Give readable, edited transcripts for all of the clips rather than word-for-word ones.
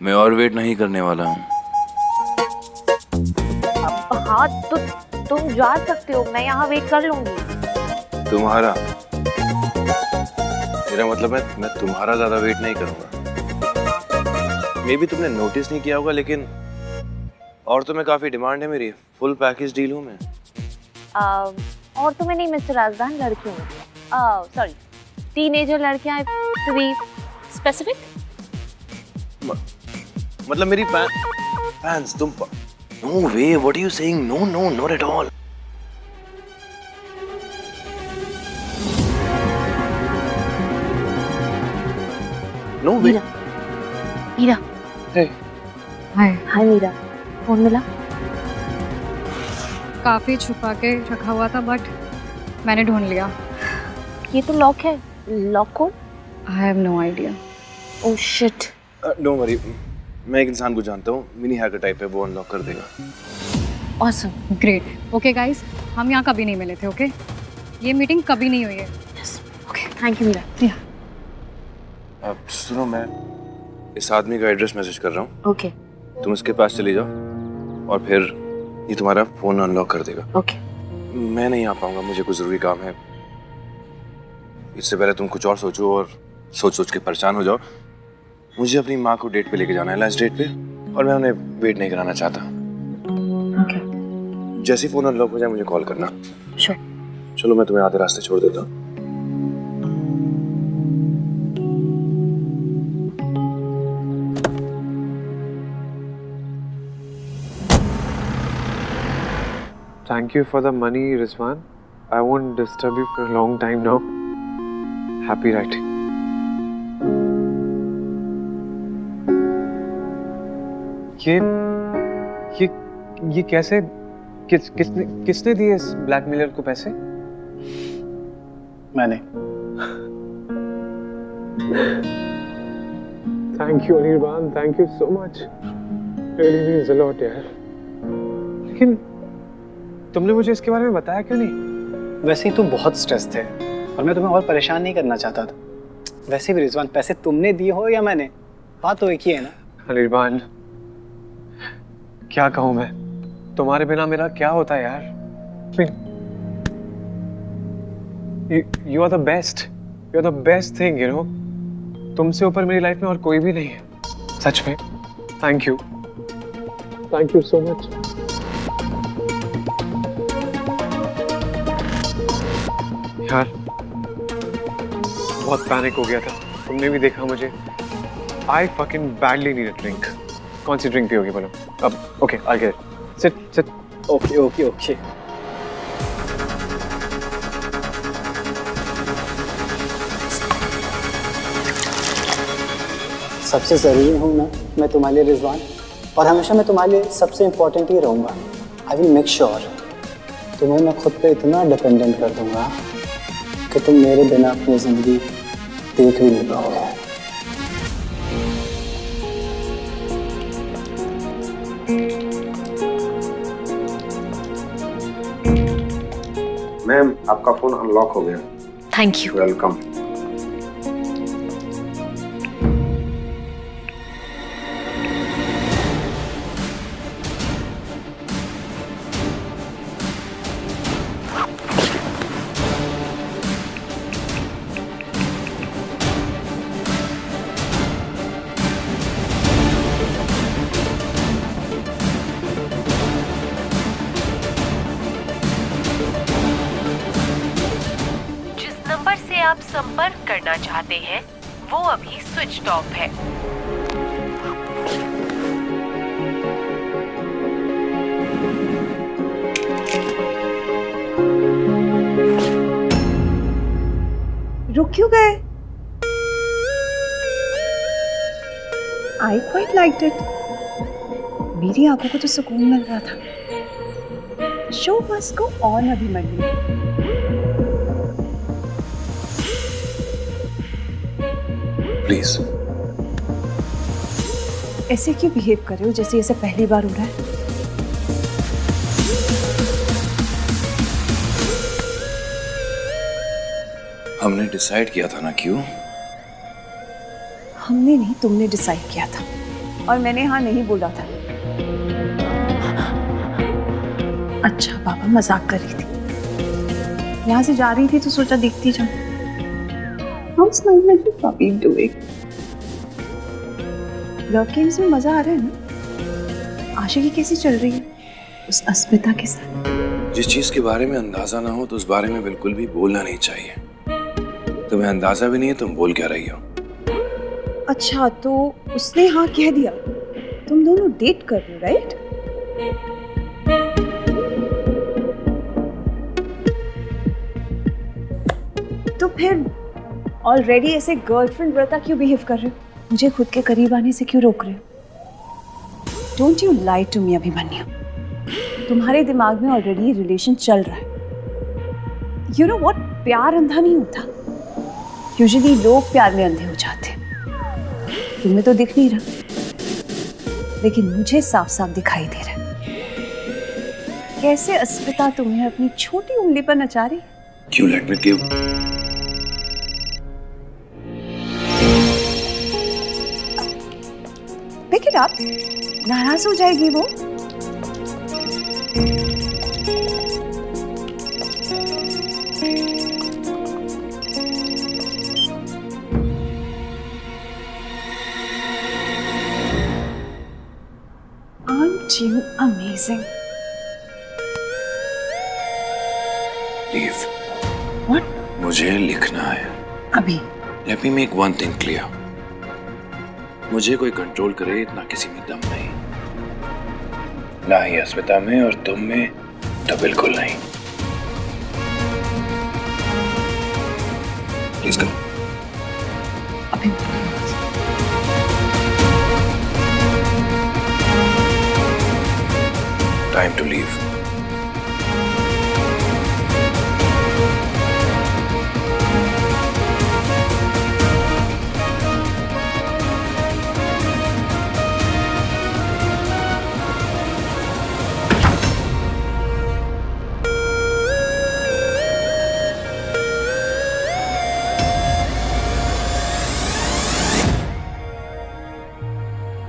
मैं और वेट नहीं करने वाला हूँ। हाँ तो तुम जा सकते हो, मैं यहाँ वेट कर लूंगी। तुम्हारा? मेरा मतलब है मैं तुम्हारा ज्यादा वेट नहीं करूंगा। मे बी तुमने नोटिस नहीं किया होगा, लेकिन और तुम्हें काफी डिमांड है मेरी। फुल पैकेज डील हूँ मैं। और तुम्हें नहीं मिस्टर राजदान, लड़कियों में, सॉरी टीनेजर लड़कियां, टू बी स्पेसिफिक। मतलब मेरी फैंस तुम। No way, what are you saying? No no, not at all. No way. Meera. Hey hi. Hi Meera, phone मिला? काफी छुपा के रखा हुआ था बट मैंने ढूंढ लिया। ये तो लॉक है। Lock code? I have no idea. Oh shit. Don't worry, मैं एक इंसान को जानता हूँ, मिनी हैकर टाइप है, वो अनलॉक कर देगा। ऑसम। ग्रेट। ओके गाइस, हम यहाँ कभी नहीं मिले थे। ओके ये मीटिंग कभी नहीं हुई है। Yes okay, thank you Meera. अब सुनो, मैं इस आदमी का एड्रेस मैसेज कर रहा हूँ। ओके तुम उसके पास चली जाओ और फिर ये तुम्हारा फोन अनलॉक कर देगा। ओके। मैं नहीं आ पाऊंगा, मुझे कुछ जरूरी काम है। इससे पहले तुम कुछ और सोचो और सोच के परेशान हो जाओ। मुझे अपनी माँ को डेट पे लेके जाना है, लास्ट डेट पे, और मैं उन्हें वेट नहीं कराना चाहता। ओके जैसे ही फोन अनलॉक हो जाए मुझे कॉल करना। श्योर। चलो मैं तुम्हें आधे रास्ते छोड़ देता हूँ। Thank you for the money, Rizwan. I won't disturb you for a long time now. Happy writing. ये कैसे किसने दिए इस ब्लैकमेलर को पैसे? मैंने। Thank you, Anirban. Thank you so much. Really means a lot, यार। लेकिन तुमने मुझे इसके बारे में बताया क्यों नहीं? वैसे ही तुम बहुत स्ट्रेस थे और मैं तुम्हें और परेशान नहीं करना चाहता था। वैसे भी रिजवान, पैसे तुमने दिए हो या मैंने, बात तो एक ही है ना। अनिर्बान, क्या कहूँ मैं? तुम्हारे बिना मेरा क्या होता है यार? You are the best. You are the best thing, you know. तुमसे ऊपर मेरी लाइफ में और कोई भी नहीं है, सच में। Thank you. Thank you so much. यार बहुत पैनिक हो गया था, तुमने भी देखा मुझे। I fucking badly need a drink. कौन सी ड्रिंक पियोगी बोलो? अब okay, I'll get it. Sit. Okay. सबसे ज़रूरी हूँ ना मैं तुम्हारे लिए रिजवान, और हमेशा मैं तुम्हारे लिए सबसे इम्पोर्टेंट ही रहूँगा। आई विल मेक श्योर तुम्हें मैं खुद पे इतना डिपेंडेंट कर दूँगा कि तुम मेरे बिना अपनी ज़िंदगी देख भी नहीं पाओगे। मैम, आपका फोन अनलॉक हो गया। Thank you. वेलकम। आप संपर्क करना चाहते हैं वो अभी स्विच ऑफ है। रुक क्यों गए? I quite liked it. मेरी आंखों को तो सुकून मिल रहा था। Show must go on Abhimanyu. Please. ऐसे क्यों बिहेव कर रहे हो जैसे ऐसे पहली बार हो रहा है? हमने डिसाइड किया था ना, क्यों? हमने नहीं, तुमने डिसाइड किया था। और मैंने हाँ नहीं बोला था। अच्छा पापा, मजाक कर रही थी। यहाँ से जा रही थी तो सोचा देखती जाऊं। How's my little puppy doing? Love games में मजा आ रहा है ना? आशिकी कैसी चल रही है उस अस्मिता के साथ? जिस चीज के बारे में अंदाजा ना हो तो उस बारे में बिल्कुल भी बोलना नहीं चाहिए। तुम्हें अंदाजा भी नहीं है, तुम बोल क्या रही हो? अच्छा तो उसने हाँ कह दिया, तुम दोनों डेट कर रहे हो, राइट? तो फिर ऑलरेडी ऐसे गर्लफ्रेंड व्रता क्यों बिहेव कर रहे हो? मुझे खुद के करीब आने से क्यों रोक रहे हो? Don't you lie to me Abhimanyu. तुम्हारे दिमाग में ऑलरेडी रिलेशन चल रहा है। यू नो व्हाट, प्यार अंधा नहीं होता। यूजुअली लोग प्यार में अंधे हो जाते हैं। तुम्हें तो दिख नहीं रहा, लेकिन मुझे साफ साफ दिखाई दे रहा है। कैसे अस्मिता तुम्हें अपनी छोटी उंगली पर नचा रही? क्यों let me give. Pick it up, नाराज हो जाएगी वो। Aren't you amazing? Leave. What? मुझे लिखना है। अभी? Let me make one thing clear. मुझे कोई कंट्रोल करे इतना किसी में दम नहीं, ना ही अस्मिता में और तुम में तो बिल्कुल नहीं। प्लीज करो। अभी टाइम टू लीव।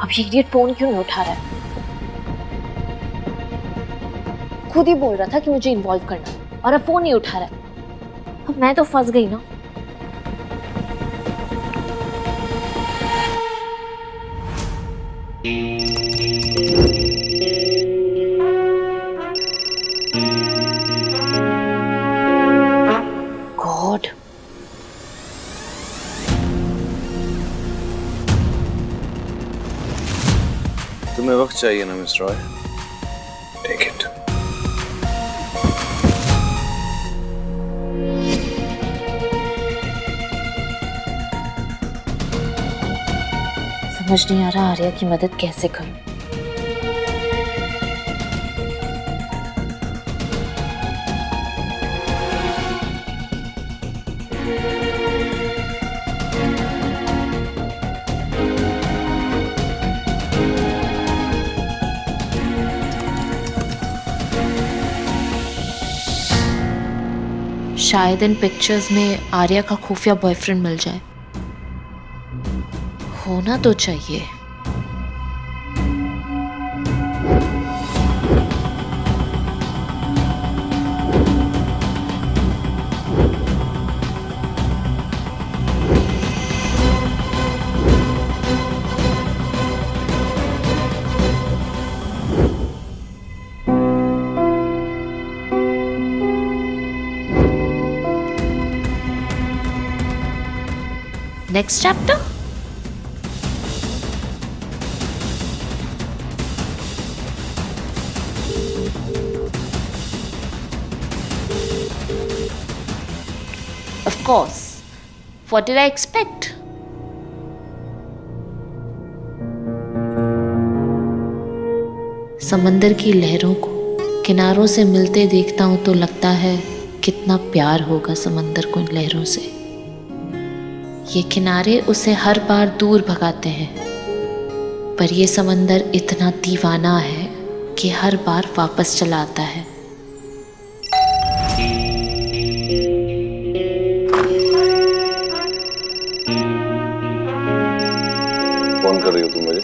अब ये इडियट फोन क्यों नहीं उठा रहा है? खुद ही बोल रहा था कि मुझे इन्वॉल्व करना, और अब फोन नहीं उठा रहा है। अब मैं तो फंस गई ना। गॉड, तुम्हें वक्त चाहिए ना मिस रॉय? Take it. समझ नहीं आ रहा आर्या की मदद कैसे करूं। शायद इन पिक्चर्स में आर्या का खुफिया बॉयफ्रेंड मिल जाए। होना तो चाहिए। Next chapter. Of course. What did I expect? समंदर की लहरों को किनारों से मिलते देखता हूं तो लगता है कितना प्यार होगा समंदर को इन लहरों से। ये किनारे उसे हर बार दूर भगाते हैं, पर ये समंदर इतना दीवाना है कि हर बार वापस चला आता है। फोन कर रही हो तुम मुझे?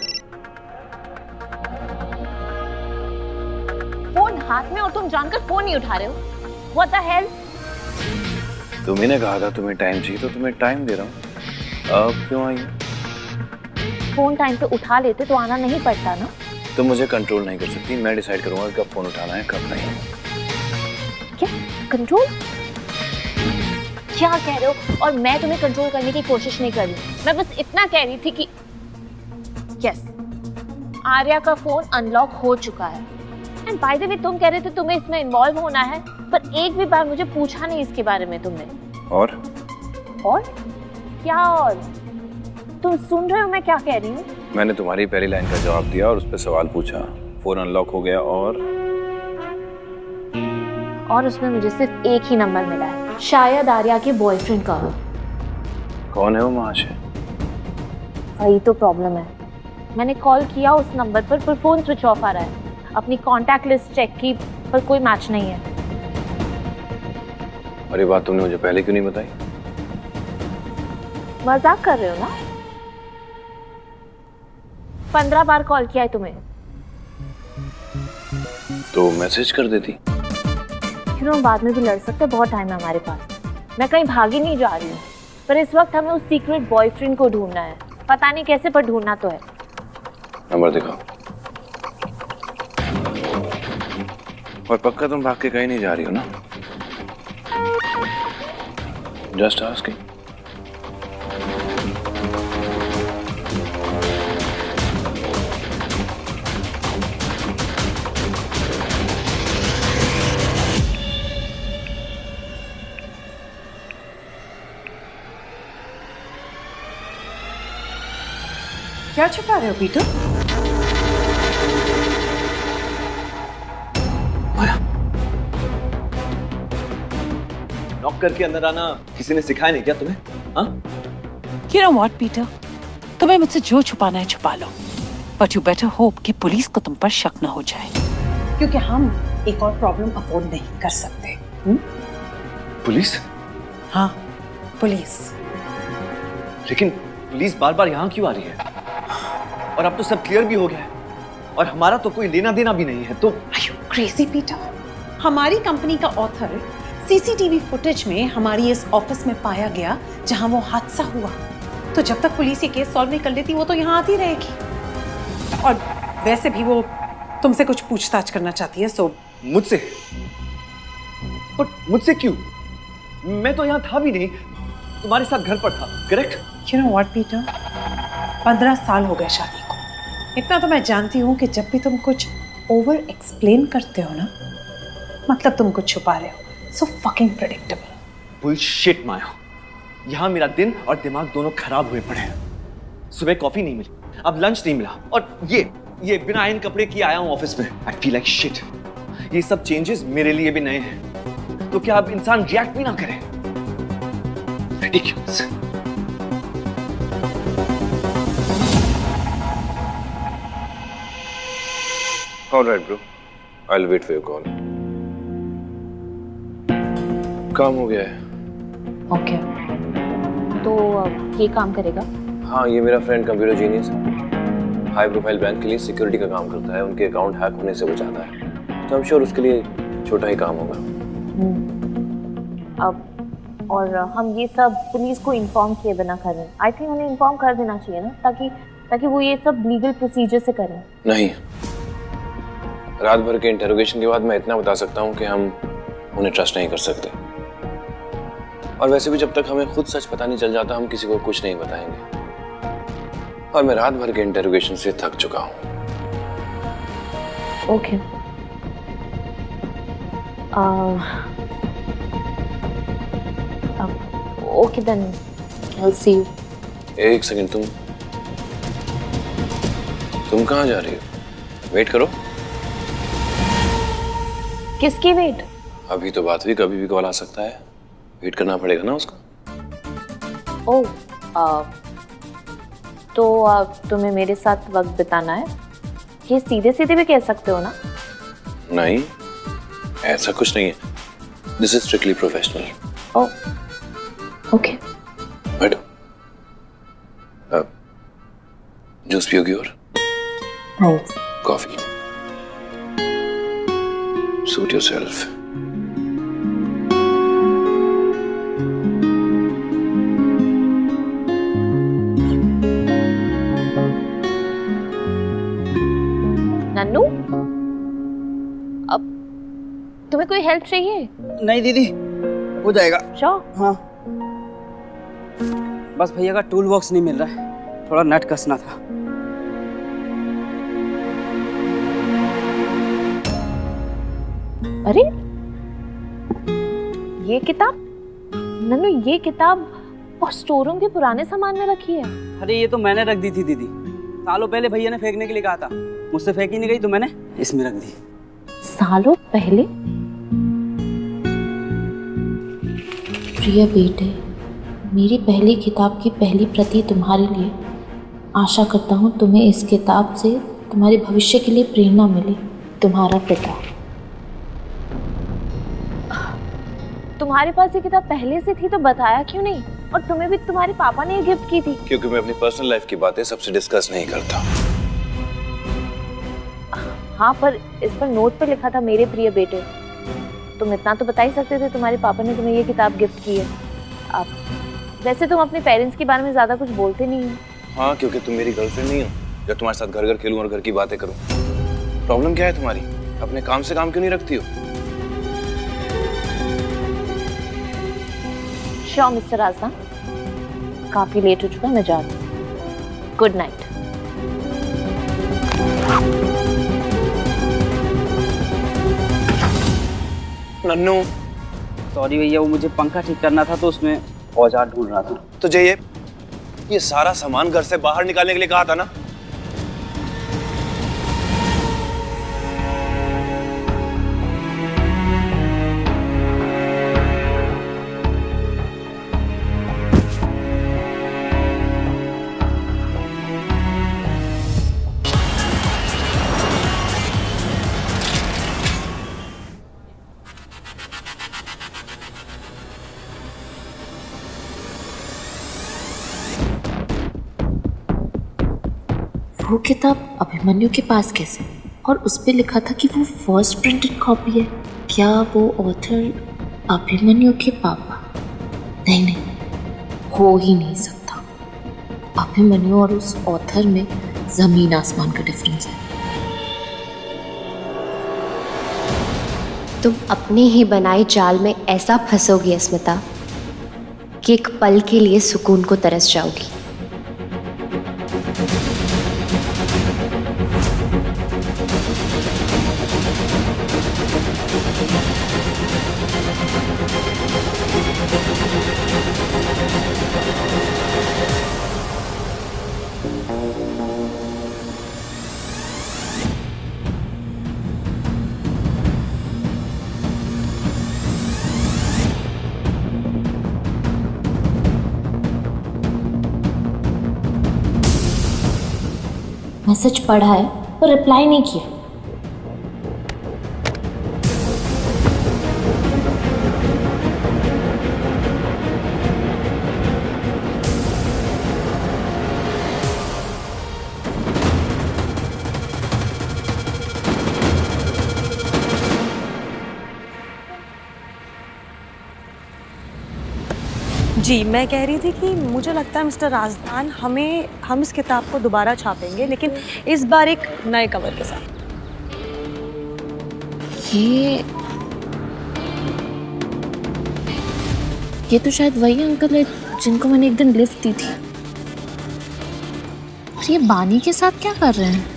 फोन जानकर फोन नहीं उठा रहे हो? What the hell? तुम्ही ने कहा था तुम्हें टाइम चाहिए तो तुम्हें टाइम दे रहा हूँ। अब क्यों आई? फोन टाइम पे उठा लेते तो आना नहीं पड़ता ना। तुम मुझे कंट्रोल नहीं कर सकती, मैं डिसाइड करूंगा कब फोन उठाना है कब नहीं। क्या कंट्रोल? क्या कह रहे हो? और मैं तुम्हें कंट्रोल करने की कोशिश नहीं कर रही, मैं बस इतना कह रही थी कि यस, आर्या का फोन अनलॉक हो चुका है। एंड बाय द वे तुम कह रहे थे तुम्हें इसमें इन्वॉल्व होना है, पर एक भी बार मुझे पूछा नहीं इसके बारे में तुमने। और क्या? और तुम सुन रहे हो मैं क्या कह रही हूँ? मैंने तुम्हारी पहली लाइन का जवाब दिया और उस पर सवाल पूछा। फोन अनलॉक हो गया और उसमें मुझे सिर्फ एक ही नंबर मिला है, शायद आर्या के बॉयफ्रेंड का हो। कौन है वो महाशय? वही तो प्रॉब्लम है। मैंने कॉल किया उस नंबर पर फोन स्विच ऑफ आ रहा है। अपनी कांटेक्ट लिस्ट चेक की पर कोई मैच नहीं है। और ये बात तुमने मुझे पहले क्यों नहीं बताई? मजाक कर रहे हो ना? 15 बार कॉल किया है तुम्हें। तो मैसेज कर देती। क्यों, बाद में भी लड़ सकते, बहुत टाइम है हमारे पास। मैं कहीं भागी नहीं जा रही हूँ, पर इस वक्त हमें उस सीक्रेट बॉयफ्रेंड को ढूंढना है। पता नहीं कैसे, पर ढूंढना तो है। नंबर दिखाओ। और पक्का तुम भाग के कहीं नहीं जा रही हो ना? Just asking. क्या छुपा रहे हो पीटर? नॉक करके अंदर आना किसी ने सिखाया नहीं क्या तुम्हें? हाँ? You know what, Peter? तुम्हें मुझसे जो छुपाना है छुपा लो, but you better hope कि पुलिस को तुम पर शक न हो जाए। क्योंकि हम एक और प्रॉब्लम अफोर्ड नहीं कर सकते। पुलिस? हाँ, पुलिस। लेकिन पुलिस बार बार यहाँ क्यों आ रही है? और अब तो सब क्लियर भी हो गया है और हमारा तो कोई लेना देना भी नहीं है। तो Are you crazy, Peter? हमारी कंपनी का ऑथर सीसीटीवी फुटेज में हमारी इस ऑफिस में पाया गया जहां वो हादसा हुआ। तो जब तक पुलिस ये केस सॉल्व नहीं कर लेती वो तो यहाँ आती रहेगी। और वैसे भी वो तुमसे कुछ पूछताछ करना चाहती है। सो मुझसे? पर मुझसे क्यों? मैं तो यहाँ था भी नहीं, तुम्हारे साथ घर पर था, correct? You know what, Peter? 15 साल हो गए शादी को। इतना तो मैं जानती हूँ कि जब भी तुम कुछ ओवर एक्सप्लेन करते हो ना, मतलब तुम कुछ छुपा रहे हो। So fucking predictable. बुलशिट माया। यहाँ मेरा दिन और दिमाग दोनों खराब हुए पड़े हैं। सुबह कॉफी नहीं मिली, अब लंच नहीं मिला, और ये बिना आयन कपड़े की आया हूँ ऑफिस में। I feel like shit. ये सब चेंजेस मेरे लिए भी नए हैं, तो क्या अब इंसान रिएक्ट भी ना करे? Ridiculous. All right, bro. I'll wait for your call. काम हो गया है। ओके, तो ये काम करेगा? हाँ, ये मेरा फ्रेंड कंप्यूटर जीनियस है। हाई प्रोफाइल बैंक के लिए सिक्योरिटी का काम करता है, उनके अकाउंट हैक होने से बचाता है। तो आई एम श्योर उसके लिए छोटा ही काम होगा। अब और हम ये सब पुलिस को इन्फॉर्म किए बिना कर रहे हैं। आई थिंक हमें इन्फॉर्म कर देना चाहिए ना, ताकि वो ये सब लीगल प्रोसीजर से करें। नहीं, रात भर के इंटरोगेशन के बाद मैं इतना बता सकता हूँ कि हम उन्हें ट्रस्ट नहीं कर सकते। और वैसे भी जब तक हमें खुद सच पता नहीं चल जाता, हम किसी को कुछ नहीं बताएंगे। और मैं रात भर के इंटरोगेशन से थक चुका हूँ। Okay, okay then I will see you. एक सेकंड, तुम कहाँ जा रही हो? वेट करो। किसकी वेट? अभी तो बात हुई, कभी भी कॉल आ सकता है, वेट करना पड़ेगा ना उसका। ओह, तो तुम्हें मेरे साथ वक्त बिताना है? ये सीधे सीधे भी कह सकते हो ना? नहीं, ऐसा कुछ नहीं है। This is strictly professional. Oh, okay. बैठो। जूस पियोगी और thanks. Coffee? Suit yourself. Nannu, अब तुम्हें कोई हेल्प चाहिए? नहीं दीदी, हो जाएगा। श्योर? हाँ, बस भैया का टूल बॉक्स नहीं मिल रहा है, थोड़ा नट कसना था। अरे ये किताब, नन्नू ये किताब और स्टोर रूम के पुराने सामान में रखी है। अरे ये तो मैंने रख दी थी दीदी, सालों पहले भैया ने फेंकने के लिए कहा था, मुझसे फेंकी नहीं गई तो मैंने इसमें रख दी। सालों पहले? प्रिय बेटे, मेरी पहली किताब की पहली प्रति तुम्हारे लिए। आशा करता हूँ तुम्हें इस किताब से तुम्हारे भविष्य के लिए प्रेरणा मिले। तुम्हारा पिता। तुम्हारे पास ये किताब पहले से थी तो बताया क्यों नहीं? और तुम्हें भी तुम्हारे पापा ने ये गिफ्ट की थी। क्योंकि मैं अपनी पर्सनल लाइफ की बातें सबसे डिस्कस नहीं करता। हाँ, पर इस पर नोट पे लिखा था मेरे प्रिय बेटे। तुम इतना तो बता ही सकते थे तुम्हारे पापा ने तुम्हें ये किताब गिफ्ट की है। अब वैसे तुम अपने पेरेंट्स के बारे में ज्यादा कुछ बोलते नहीं हो। हाँ, क्योंकि तुम मेरी गर्लफ्रेंड नहीं हो जब तुम्हारे साथ घर घर खेलूं और घर की बातें करूं। प्रॉब्लम क्या है तुम्हारी? अपने काम से काम क्यों नहीं रखती हो? श्योर मिस्टर राजदान, काफी लेट हो चुका है, मैं जा रही हूँ। Good night. नन्नू, सॉरी भैया, वो मुझे पंखा ठीक करना था तो उसमें औजार ढूंढ रहा था। तुझे ये सारा सामान घर से बाहर निकालने के लिए कहा था ना? वो किताब अभिमन्यु के पास कैसे? और उस पे लिखा था कि वो फर्स्ट प्रिंटेड कॉपी है। क्या वो ऑथर अभिमन्यु के पापा? नहीं नहीं, हो ही नहीं सकता। अभिमन्यु और उस ऑथर में जमीन आसमान का डिफरेंस है। तुम अपने ही बनाए जाल में ऐसा फंसोगी अस्मिता कि एक पल के लिए सुकून को तरस जाओगी। मैसेज पढ़ा है पर रिप्लाई नहीं किया। जी, मैं कह रही थी कि मुझे लगता है मिस्टर राजदान हम इस किताब को दोबारा छापेंगे, लेकिन इस बार एक नए कवर के साथ। ये तो शायद वही अंकल है जिनको मैंने एक दिन लिफ्ट दी थी। और ये बानी के साथ क्या कर रहे हैं?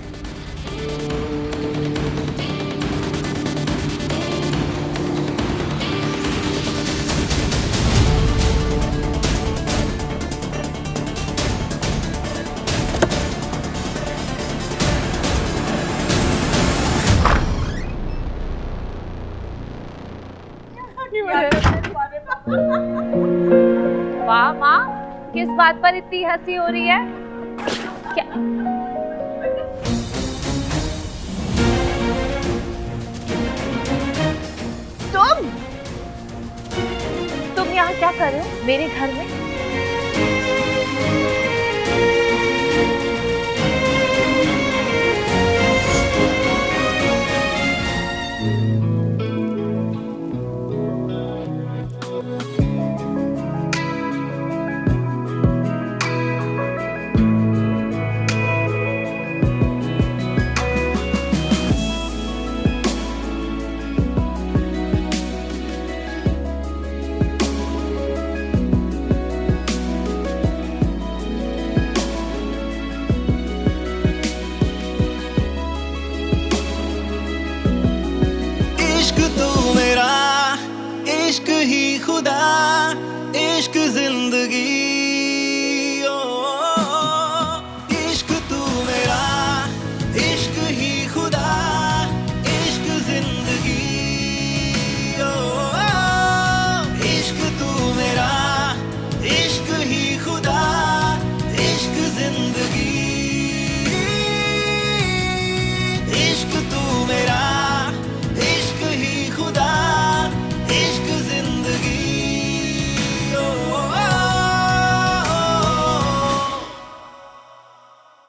वाह माँ, किस बात पर इतनी हंसी हो रही है? क्या तुम यहाँ क्या कर रहे हो मेरे घर में?